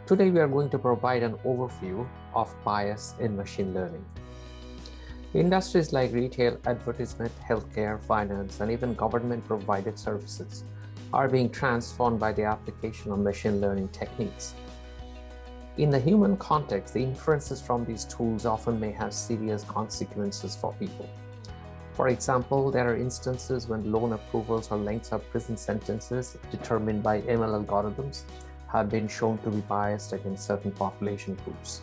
Today, we are going to provide an overview of bias in machine learning. Industries like retail, advertisement, healthcare, finance, and even government-provided services are being transformed by the application of machine learning techniques. In the human context, the inferences from these tools often may have serious consequences for people. For example, there are instances when loan approvals or lengths of prison sentences determined by ML algorithms have been shown to be biased against certain population groups.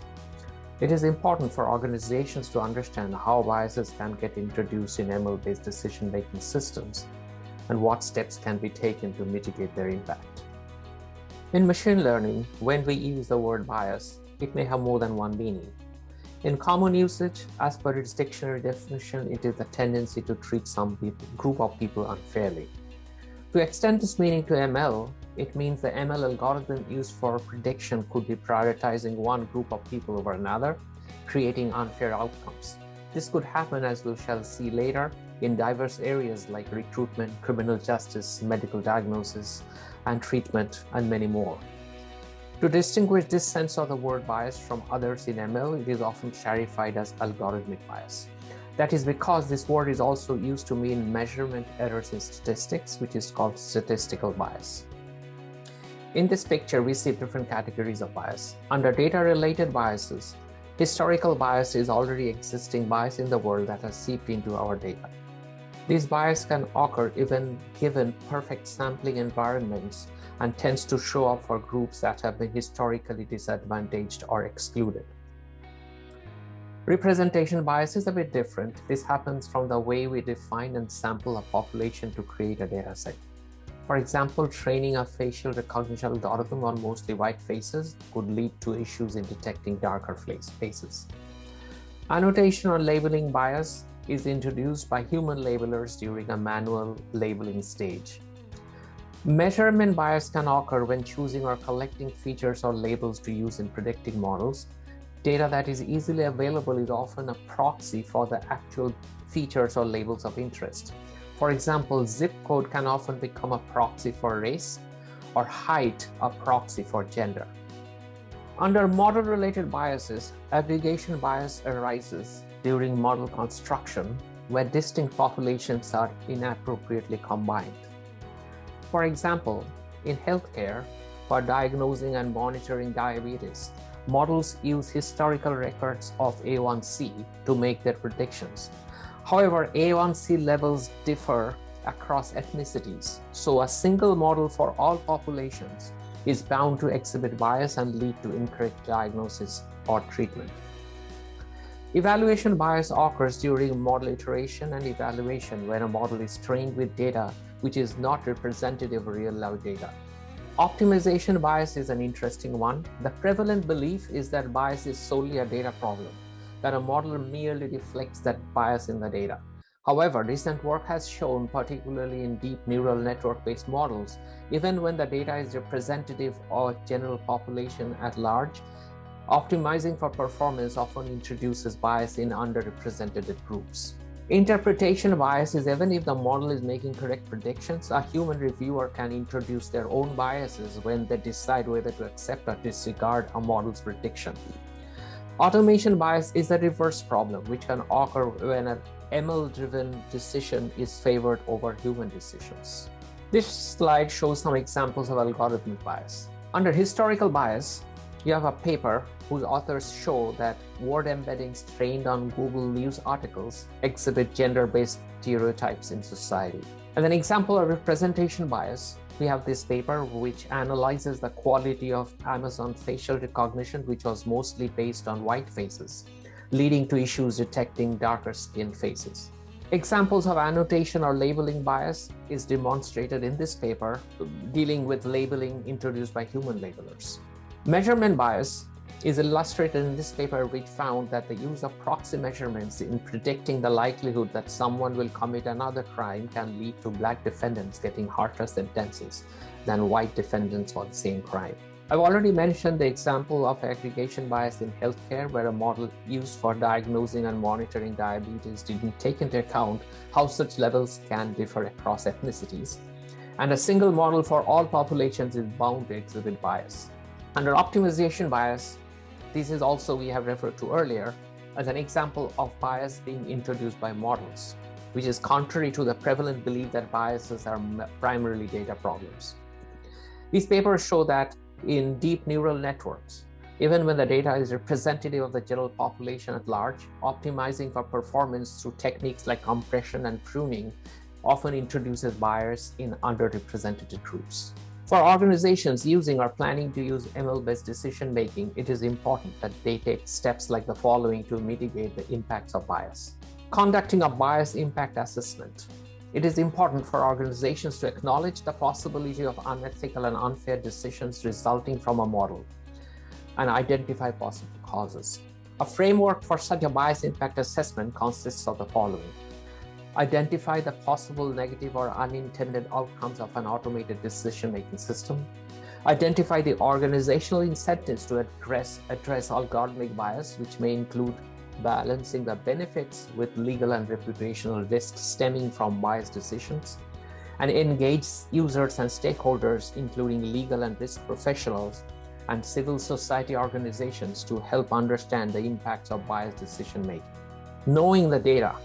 It is important for organizations to understand how biases can get introduced in ML-based decision-making systems and what steps can be taken to mitigate their impact. In machine learning, when we use the word bias, it may have more than one meaning. In common usage, as per its dictionary definition, it is the tendency to treat some group of people unfairly. To extend this meaning to ML, it means the ML algorithm used for prediction could be prioritizing one group of people over another, creating unfair outcomes. This could happen, as we shall see later, in diverse areas like recruitment, criminal justice, medical diagnosis, and treatment, and many more. To distinguish this sense of the word bias from others in ML, it is often clarified as algorithmic bias. That is because this word is also used to mean measurement errors in statistics, which is called statistical bias. In this picture, we see different categories of bias. Under data-related biases, historical bias is already existing bias in the world that has seeped into our data. These bias can occur even given perfect sampling environments and tends to show up for groups that have been historically disadvantaged or excluded. Representation bias is a bit different. This happens from the way we define and sample a population to create a data set. For example, training a facial recognition algorithm on mostly white faces could lead to issues in detecting darker faces. Annotation or labeling bias is introduced by human labelers during a manual labeling stage. Measurement bias can occur when choosing or collecting features or labels to use in predicting models. Data that is easily available is often a proxy for the actual features or labels of interest. For example, zip code can often become a proxy for race, or height a proxy for gender. Under model-related biases, aggregation bias arises during model construction where distinct populations are inappropriately combined. For example, in healthcare, for diagnosing and monitoring diabetes, models use historical records of A1C to make their predictions. However, A1C levels differ across ethnicities, so a single model for all populations is bound to exhibit bias and lead to incorrect diagnosis or treatment. Evaluation bias occurs during model iteration and evaluation when a model is trained with data which is not representative of real-life data. Optimization bias is an interesting one. The prevalent belief is that bias is solely a data problem, that a model merely reflects that bias in the data. However, recent work has shown, particularly in deep neural network-based models, even when the data is representative of general population at large, optimizing for performance often introduces bias in underrepresented groups. Interpretation bias is even if the model is making correct predictions, a human reviewer can introduce their own biases when they decide whether to accept or disregard a model's prediction. Automation bias is a reverse problem, which can occur when an ML-driven decision is favored over human decisions. This slide shows some examples of algorithmic bias. Under historical bias, you have a paper whose authors show that word embeddings trained on Google News articles exhibit gender-based stereotypes in society. As an example of representation bias, we have this paper which analyzes the quality of Amazon facial recognition, which was mostly based on white faces, leading to issues detecting darker-skinned faces. Examples of annotation or labeling bias is demonstrated in this paper, dealing with labeling introduced by human labelers. Measurement bias is illustrated in this paper, which found that the use of proxy measurements in predicting the likelihood that someone will commit another crime can lead to Black defendants getting harsher sentences than white defendants for the same crime. I've already mentioned the example of aggregation bias in healthcare, where a model used for diagnosing and monitoring diabetes didn't take into account how such levels can differ across ethnicities. And a single model for all populations is bound to exhibit bias. Under optimization bias, this is also we have referred to earlier as an example of bias being introduced by models, which is contrary to the prevalent belief that biases are primarily data problems. These papers show that in deep neural networks, even when the data is representative of the general population at large, optimizing for performance through techniques like compression and pruning often introduces bias in underrepresented groups. For organizations using or planning to use ML-based decision-making, it is important that they take steps like the following to mitigate the impacts of bias. Conducting a bias impact assessment. It is important for organizations to acknowledge the possibility of unethical and unfair decisions resulting from a model and identify possible causes. A framework for such a bias impact assessment consists of the following. Identify the possible negative or unintended outcomes of an automated decision-making system. Identify the organizational incentives to address algorithmic bias, which may include balancing the benefits with legal and reputational risks stemming from biased decisions. And engage users and stakeholders, including legal and risk professionals and civil society organizations, to help understand the impacts of biased decision-making. Knowing the data.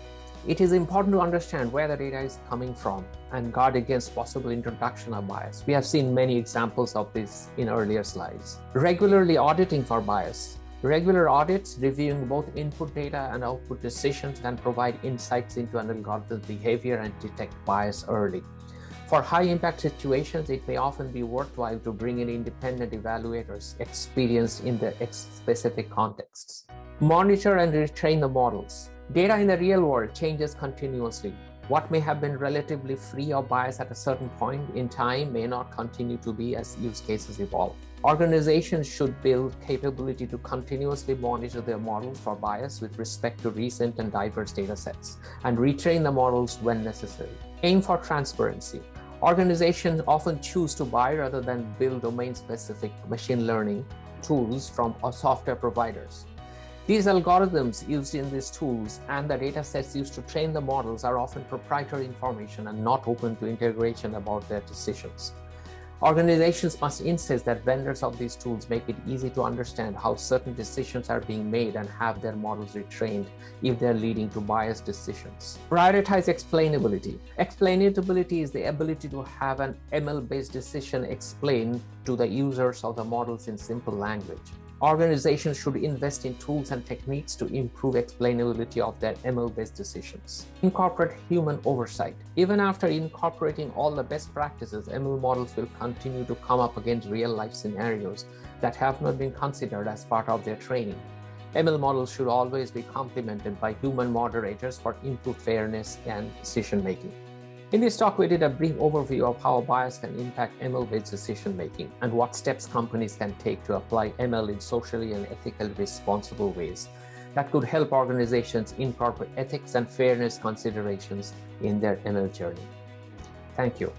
It is important to understand where the data is coming from and guard against possible introduction of bias. We have seen many examples of this in earlier slides. Regularly auditing for bias. Regular audits, reviewing both input data and output decisions, can provide insights into an algorithm's behavior and detect bias early. For high-impact situations, it may often be worthwhile to bring in independent evaluators experienced in their specific contexts. Monitor and retrain the models. Data in the real world changes continuously. What may have been relatively free of bias at a certain point in time may not continue to be as use cases evolve. Organizations should build capability to continuously monitor their models for bias with respect to recent and diverse data sets, and retrain the models when necessary. Aim for transparency. Organizations often choose to buy rather than build domain-specific machine learning tools from software providers. These algorithms used in these tools and the data sets used to train the models are often proprietary information and not open to integration about their decisions. Organizations must insist that vendors of these tools make it easy to understand how certain decisions are being made and have their models retrained if they're leading to biased decisions. Prioritize explainability. Explainability is the ability to have an ML-based decision explained to the users of the models in simple language. Organizations should invest in tools and techniques to improve explainability of their ML-based decisions. Incorporate human oversight. Even after incorporating all the best practices, ML models will continue to come up against real-life scenarios that have not been considered as part of their training. ML models should always be complemented by human moderators for improved fairness and decision-making. In this talk, we did a brief overview of how bias can impact ML-based decision-making and what steps companies can take to apply ML in socially and ethically responsible ways that could help organizations incorporate ethics and fairness considerations in their ML journey. Thank you.